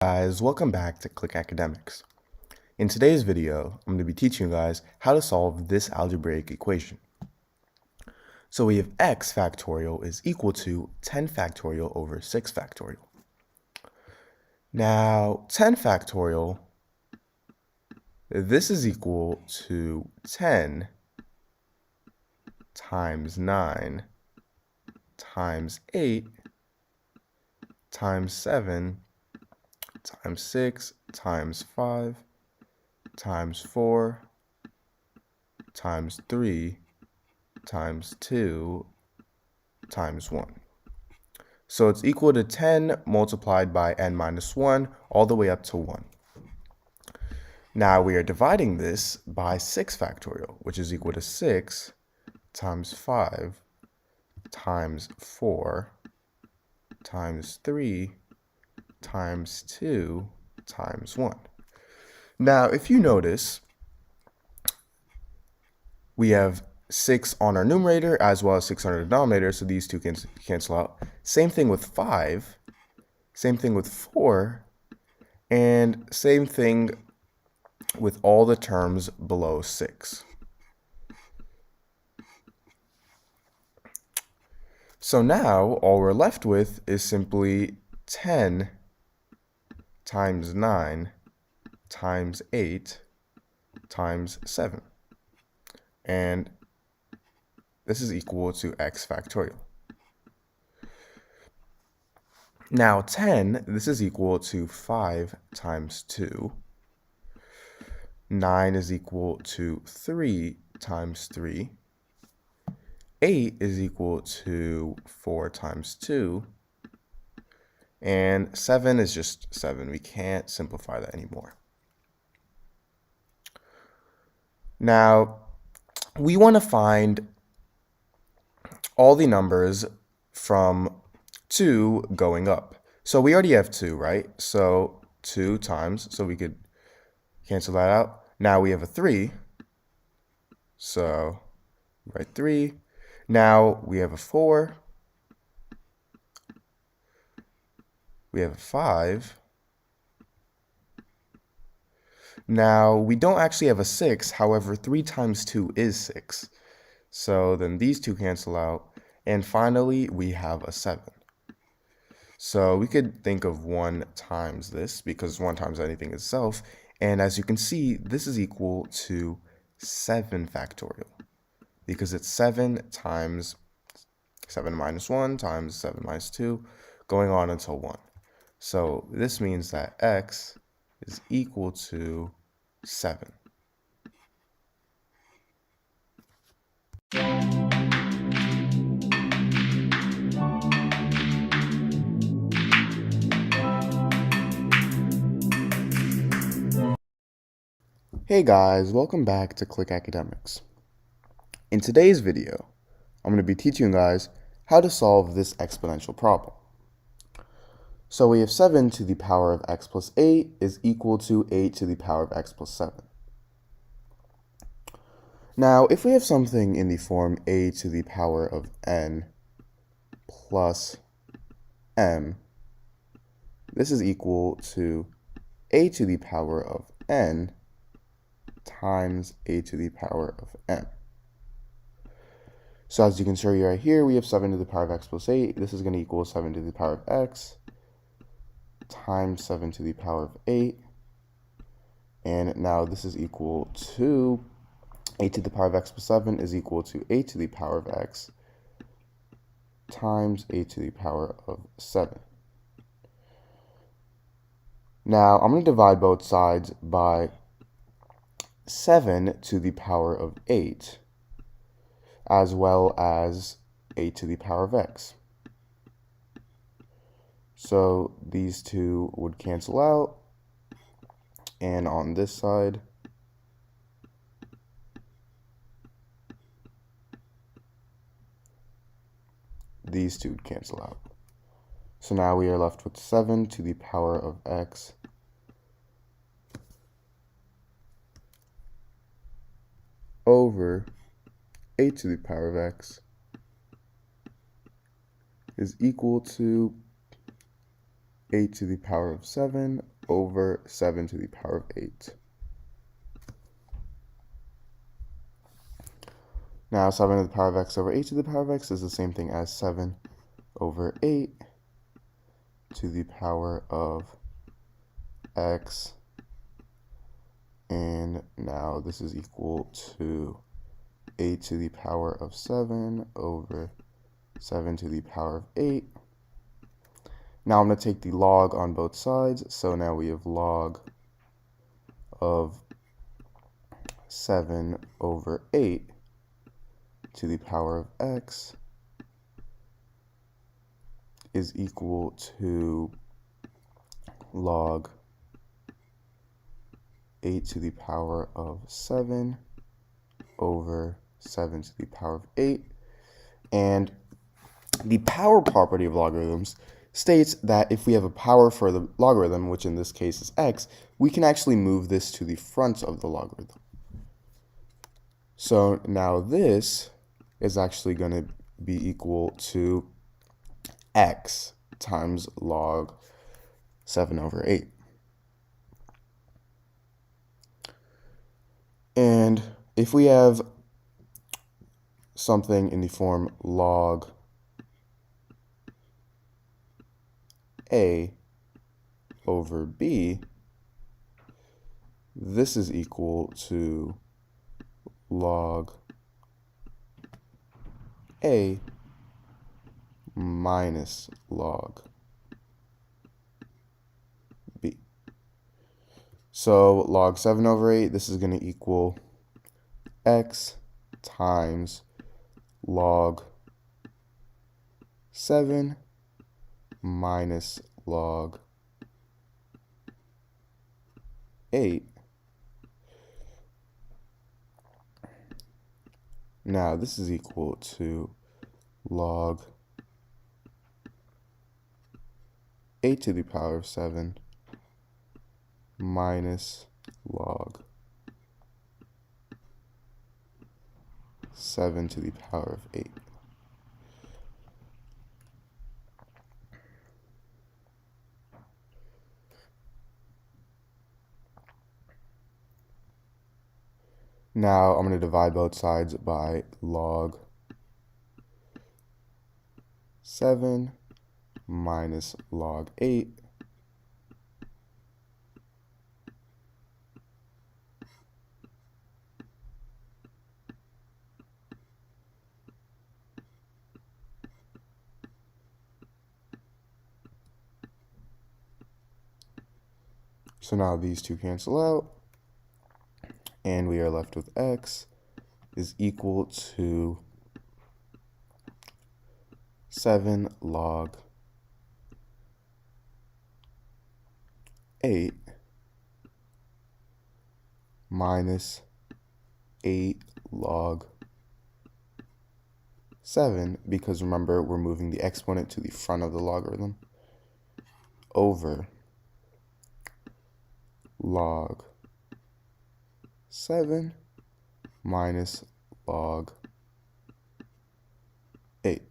Guys, welcome back to Click Academics. In today's video, I'm going to be teaching you guys how to solve this algebraic equation. So we have x factorial is equal to 10 factorial over 6 factorial. Now, 10 factorial, this is equal to 10 times 9 times 8 times 7 times 6 times 5 times 4 times 3 times 2 times 1. So it's equal to 10 multiplied by n minus 1 all the way up to 1. Now we are dividing this by 6 factorial, which is equal to 6 times 5 times 4 times 3 times 2 times 1. Now, if you notice, we have 6 on our numerator as well as 6 on our denominator, so these two can cancel out. Same thing with 5, same thing with 4, and same thing with all the terms below 6. So now, all we're left with is simply 10 times 9 times 8 times 7. And this is equal to x factorial. Now 10, this is equal to 5 times 2. 9 is equal to 3 times 3. 8 is equal to 4 times 2. And 7 is just 7. We can't simplify that anymore. Now, we want to find all the numbers from 2 going up. So we already have 2, right? So 2 times, so we could cancel that out. Now we have a 3, so write 3. Now we have a 4, we have a 5. Now we don't actually have a 6, however 3 times 2 is 6. So then these two cancel out, and finally we have a 7. So we could think of 1 times this, because 1 times anything is itself, and as you can see, this is equal to 7 factorial, because it's 7 times 7 minus 1 times 7 minus 2, going on until 1. So this means that x is equal to 7. Hey guys, welcome back to Click Academics. In today's video, I'm going to be teaching you guys how to solve this exponential problem. So we have 7 to the power of x plus 8 is equal to 8 to the power of x plus 7. Now, if we have something in the form a to the power of n plus m, this is equal to a to the power of n times a to the power of m. So as you can see right here, we have 7 to the power of x plus 8. This is going to equal 7 to the power of x times 7 to the power of 8. And now this is equal to 8 to the power of x plus 7 is equal to 8 to the power of x times 8 to the power of 7. Now I'm going to divide both sides by 7 to the power of 8 as well as 8 to the power of x. So these two would cancel out, and on this side, these two would cancel out. So now we are left with 7 to the power of x over 8 to the power of x is equal to 8 to the power of 7 over 7 to the power of 8. Now 7 to the power of x over 8 to the power of x is the same thing as 7 over 8 to the power of x. And now this is equal to 8 to the power of 7 over 7 to the power of 8. Now I'm going to take the log on both sides. So now we have log of 7 over 8 to the power of x is equal to log 8 to the power of 7 over 7 to the power of 8. And the power property of logarithms states that if we have a power for the logarithm, which in this case is x, we can actually move this to the front of the logarithm. So now this is actually going to be equal to x times log 7 over 8. And if we have something in the form log a over b, this is equal to log a minus log b. So log 7 over 8, this is going to equal x times log 7 minus log 8. Now this is equal to log 8 to the power of 7 minus log 7 to the power of 8. Now I'm going to divide both sides by log 7 minus log 8. So now these two cancel out, and we are left with x is equal to 7 log 8 minus 8 log 7, because remember we're moving the exponent to the front of the logarithm, over log 7 minus log 8.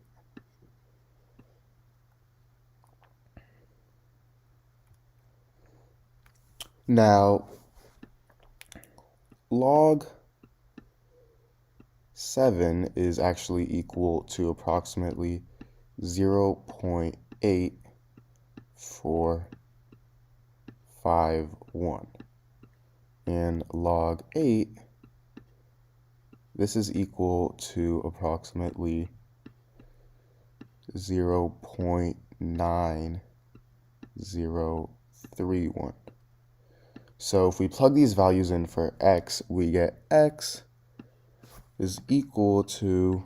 Now, log 7 is actually equal to approximately 0.8451. And log 8, this is equal to approximately 0.9031. So if we plug these values in for x, we get x is equal to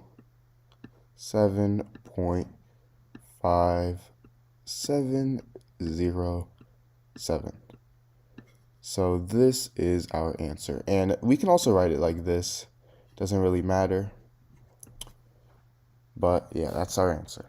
7.5707. So this is our answer. And we can also write it like this. Doesn't really matter. But yeah, that's our answer.